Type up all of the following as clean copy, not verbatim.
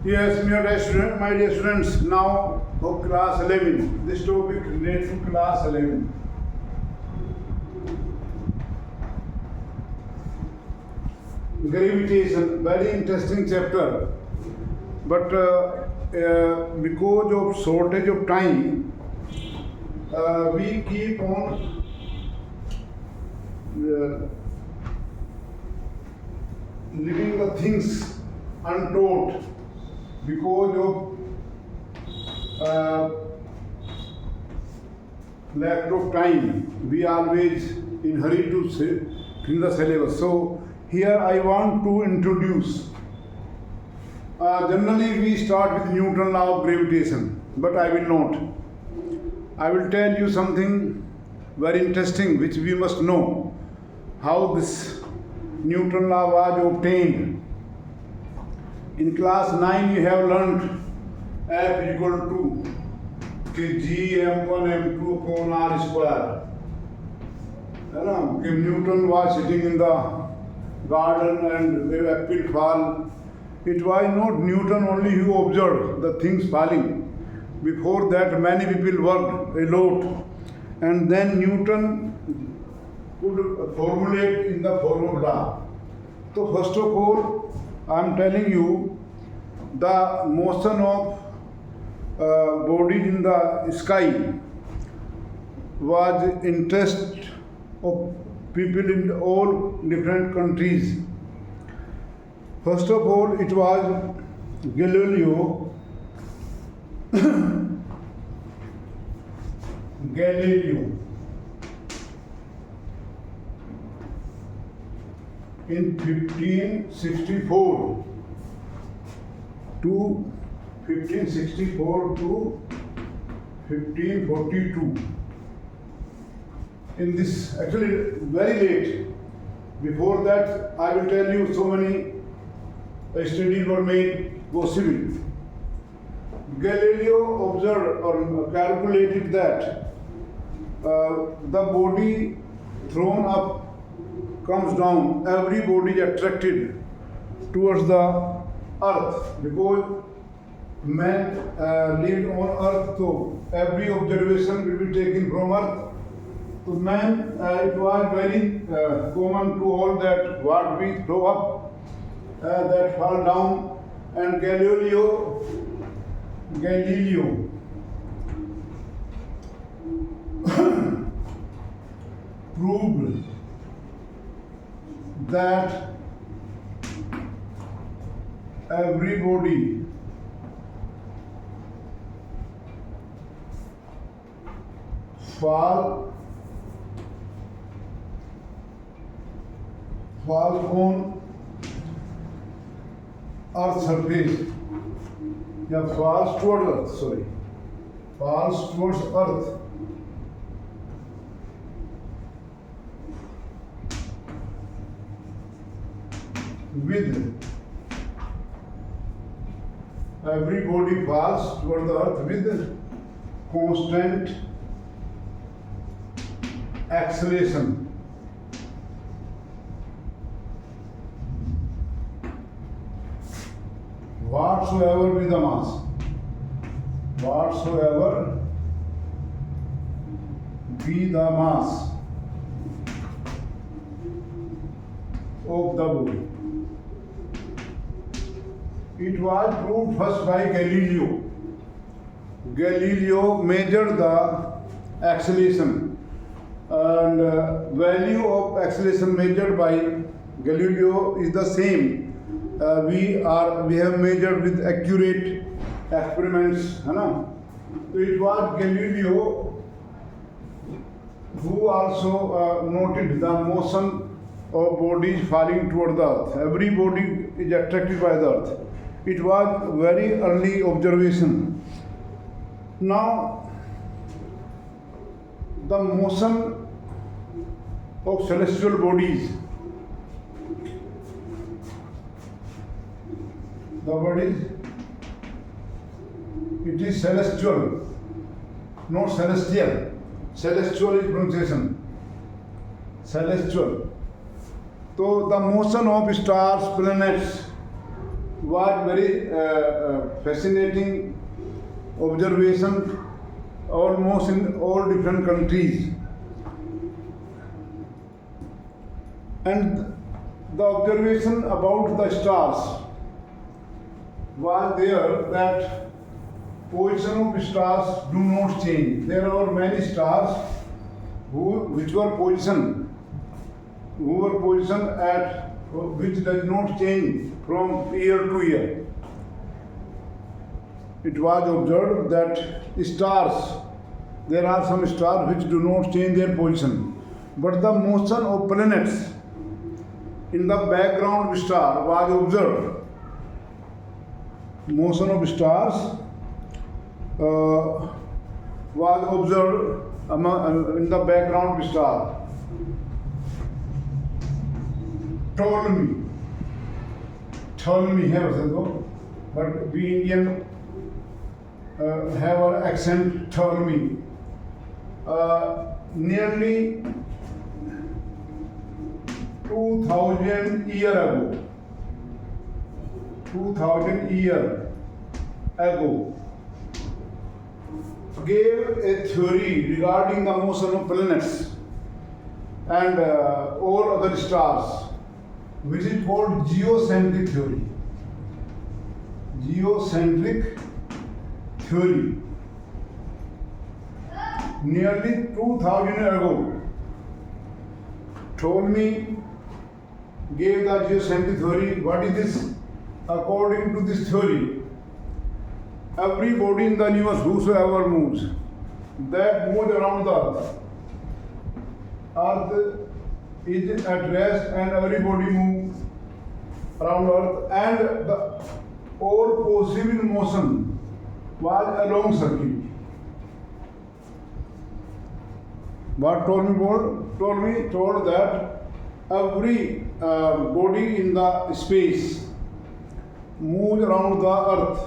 Yes, my dear students, now of class 11. This topic related to class 11. Gravitation, very interesting chapter. But because of shortage of time, we keep on leaving the things untaught because of lack of time. We always in hurry to finish the syllabus. So here I want to introduce. Generally we start with Newton's law of gravitation, but I will not. I will tell you something very interesting which we must know. How this Newton's law was obtained. In class 9 you have learnt F equal to G m1 m2 upon r square. Newton was sitting in the garden and the apple fall. It was not Newton only who observed the things falling. Before that many people worked a lot, and then Newton could formulate in the form of law. So first of all, I am telling you the motion of body in the sky was interest of people in all different countries. First of all, it was Galileo in 1564 to 1542. In this, actually very late. Before that, I will tell you so many studies were made possible. Galileo observed or calculated that the body thrown up comes down, every body is attracted towards the earth because man lived on earth, so every observation will be taken from earth. So man, it was very common to all that what we throw up, that fall down, and Galileo proved that everybody falls on earth surface. Falls towards earth. With everybody falls toward the earth with constant acceleration. Whatsoever be the mass, of the body. It was proved first by Galileo. Galileo measured the acceleration, and value of acceleration measured by Galileo is the same. We have measured with accurate experiments. So it was Galileo who also noted the motion of bodies falling toward the earth. Every body is attracted by the earth. It was very early observation. Now, the motion of celestial bodies, it is celestial, not celestial. Celestial is pronunciation. Celestial. So the motion of stars, planets, was very fascinating observation almost in all different countries. And the observation about the stars was there that position of stars do not change. There are many stars which were positioned at which does not change from year to year. It was observed that stars, there are some stars which do not change their position, but the motion of planets in the background star was observed. Motion of stars was observed in the background star. Ptolemy है वैसे तो, but we Indian have our accent Ptolemy. Nearly 2000 years ago, gave a theory regarding the motion of planets and all other stars, which is called geocentric theory. Geocentric theory. Nearly 2000 years ago, Ptolemy gave the geocentric theory. What is this? According to this theory, every body in the universe, whosoever moves, that moves around the earth is at rest, and everybody moves around earth, and the all possible motion was along circuit. What Ptolemy told that every body in the space moves around the earth.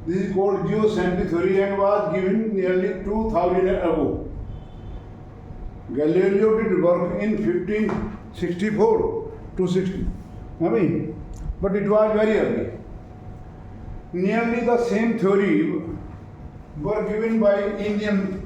This is called geocentric theory and was given nearly 2000 years ago. Galileo did work in 1564 to 60. But it was very early. Nearly the same theory were given by Indian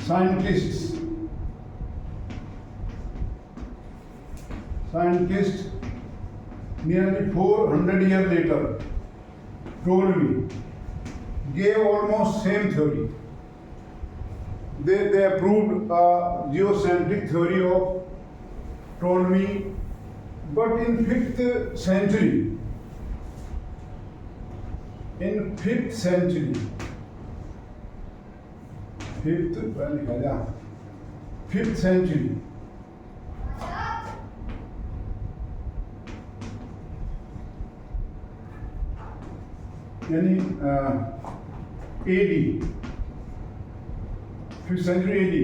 scientists nearly 400 years later. Ptolemy gave almost same theory. They approved a geocentric theory of Ptolemy, but in 5th century, in 5th century, 5th century, AD, 5th century AD,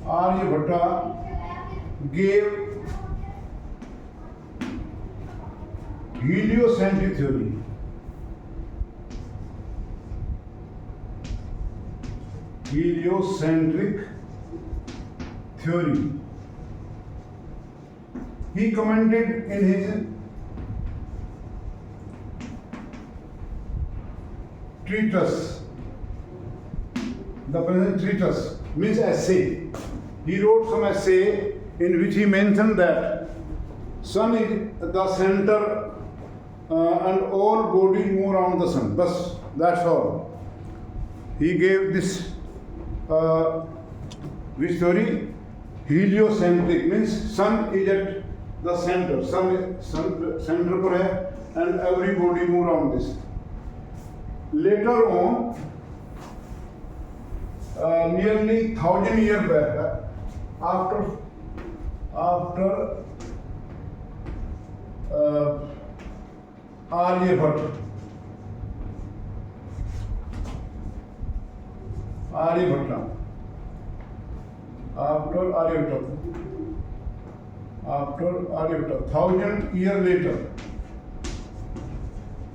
Aryabhatta gave heliocentric theory. Heliocentric theory. He commented in his treatise, the present treatise means essay. He wrote some essay in which he mentioned that sun is the center and all body move around the sun. That's all. He gave this which theory? Heliocentric means sun is at the center. Sun center पर है and everybody move around this. Later on, nearly 1000 years back, after Aryabhatta, after Aryabhatta, 1000 years later,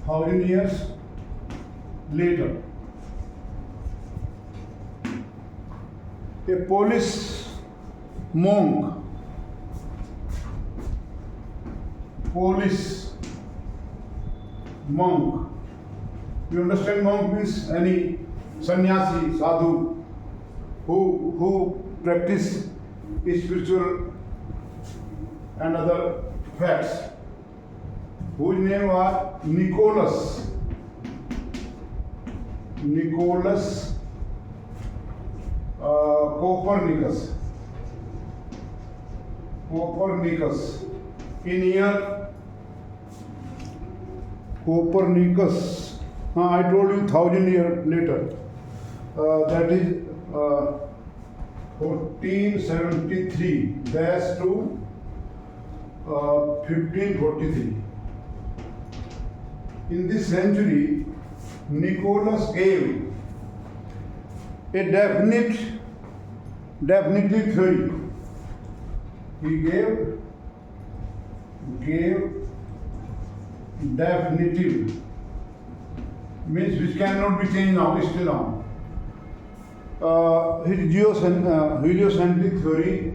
1000 years later, a Polish monk. Polish monk. You understand monk means any sannyasi, sadhu, who practice spiritual and other facts, whose name was Nicholas Copernicus. In year Copernicus, I told you 1,000 years later. That is 1473 dash to 1543. In this century, Nicholas gave a definitive theory. He gave definitive, means which cannot be changed now, still on. His heliocentric theory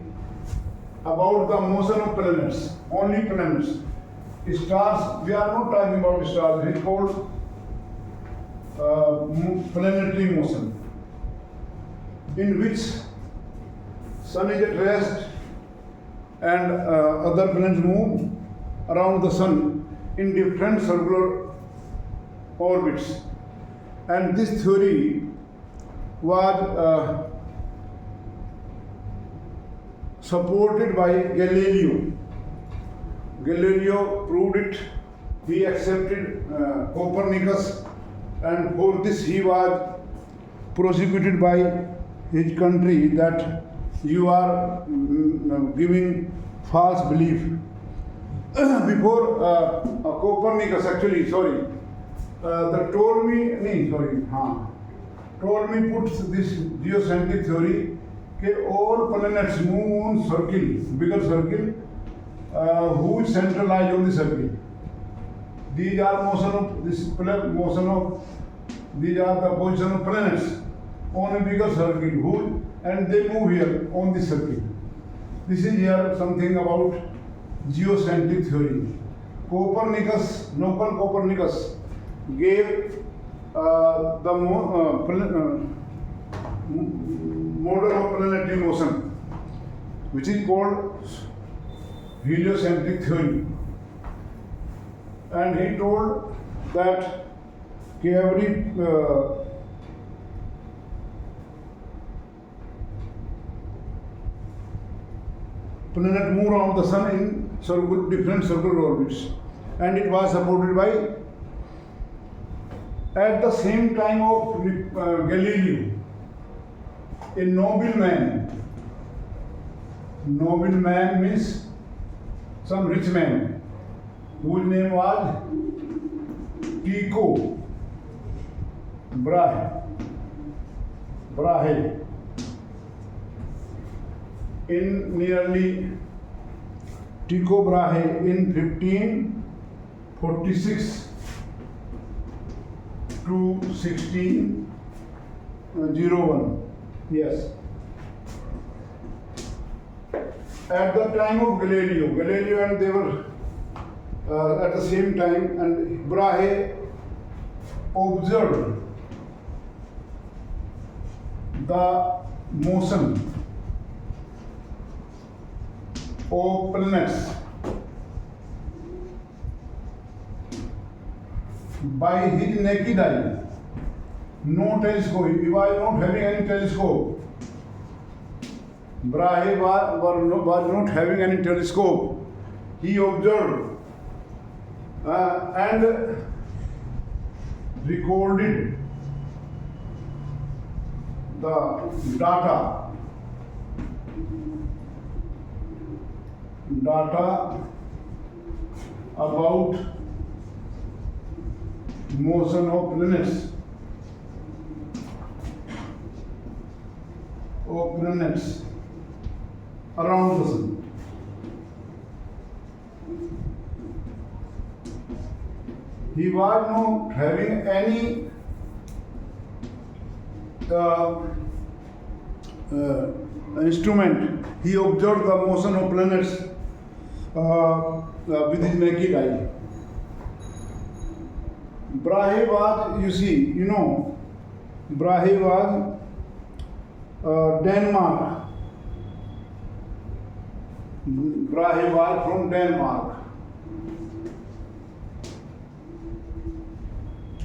about the motion of planets, only planets. Stars, we are not talking about stars, it is called planetary motion, in which sun is at rest and other planets move around the sun in different circular orbits. And this theory was supported by Galileo. Galileo proved it. He accepted Copernicus, and for this he was prosecuted by his country that you are giving false belief. Before Copernicus, actually, the Ptolemy puts this geocentric theory that all planets move on circle, bigger circle, who is centralized on the circle. These are the position of planets on a bigger circle, and they move here on the circle. This is here something about geocentric theory. Copernicus gave the model of planetary motion, which is called heliocentric theory. And he told that every planet move around the sun in different circular orbits, and it was supported by, at the same time of Galileo, a nobleman. Nobleman means some rich man, whose name was Tycho Brahe. Tycho Brahe in 1546 to 1601. Yes. At the time of Galileo and they were at the same time, and Brahe observed the motion of planets by his naked eye, no telescope. He was not having any telescope. Brahe was not having any telescope. He observed and recorded the data about motion of planets around the sun. He was not having any instrument, he observed the motion of planets with his naked eye. Brahe was, Brahe was Denmark. Brahe was from Denmark.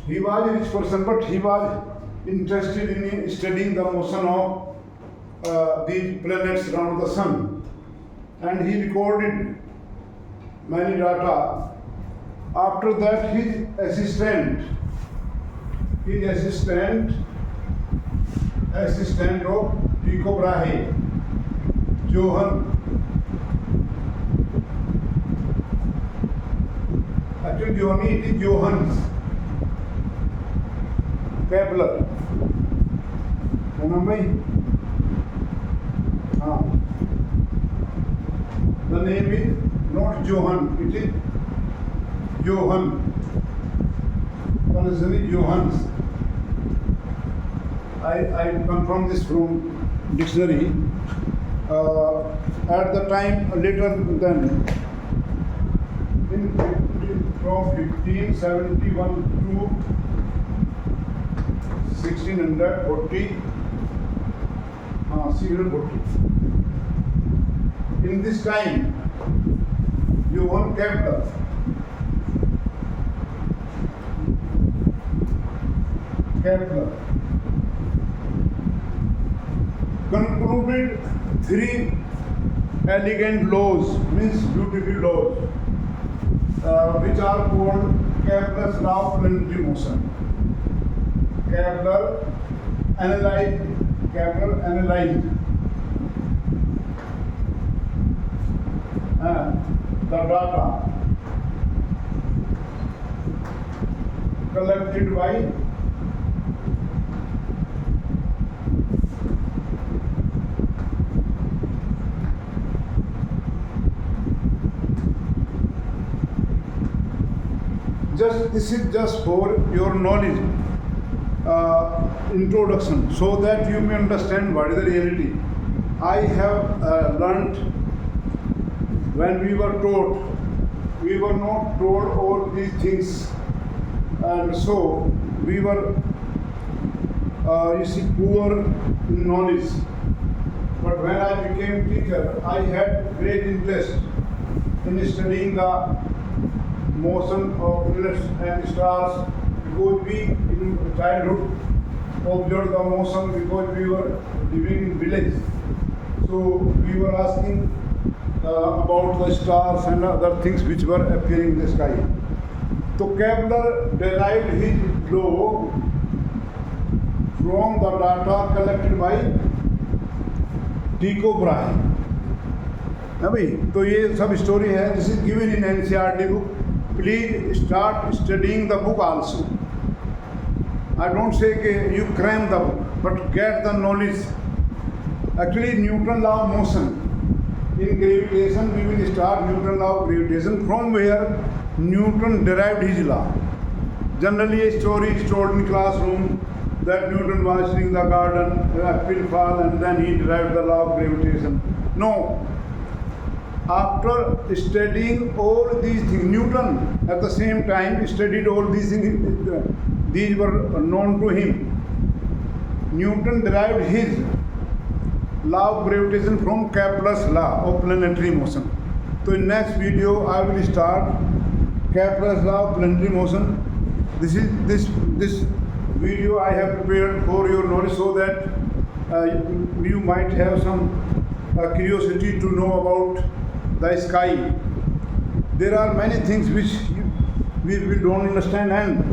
He was a rich person, but he was interested in studying the motion of these planets around the sun, and he recorded many data. After that, his assistant of Tycho Brahe, Johann. Actually, it is Johannes Kepler. The name is not Johann, it is Johann. What is it? Johannes. I confirm this from dictionary. At the time, later than from 1571 to 1640, 640. In this time, Johann Kepler concluded three elegant laws, means beautiful laws, which are called Kepler's law of planetary motion. Kepler analyzed the data collected by this is just for your knowledge, introduction, so that you may understand what is the reality. I have learnt when we were taught, we were not told all these things, and so we were, poor in knowledge. But when I became teacher, I had great interest in studying the motion of planets and stars, because we in childhood observed the motion because we were living in village. So we were asking about the stars and other things which were appearing in the sky. So Kepler derived his law from the data collected by Tycho Brahe. अभी तो ये सब story है. This is given in NCERT book. Please start studying the book also. I don't say that you cram the book, but get the knowledge. Actually, Newton's law of motion. In gravitation, we will start Newton's law of gravitation, from where Newton derived his law. Generally, a story is told in classroom that Newton was sitting in the garden, apple fall, and then he derived the law of gravitation. No. After studying all these things, Newton at the same time studied all these things, these were known to him. Newton derived his law of gravitation from Kepler's law of planetary motion. So in next video I will start Kepler's law of planetary motion. This video I have prepared for your knowledge, so that you might have some curiosity to know about the sky. There are many things which we don't understand, and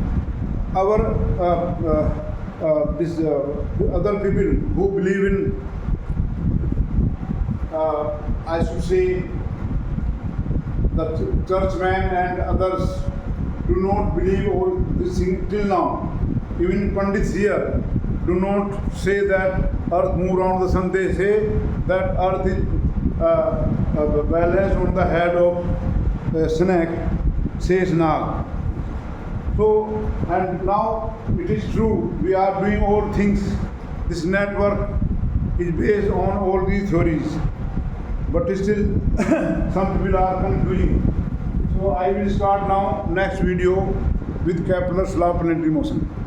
our other people who believe in, I should say, the churchmen and others do not believe all this thing till now. Even Pandits here do not say that earth moves around the sun. They say that earth is balanced on the head of a snake, says Nag. So, and now it is true, we are doing all things, this network is based on all these theories, but still some people are confusing. So I will start now next video with Kepler's law of planetary motion.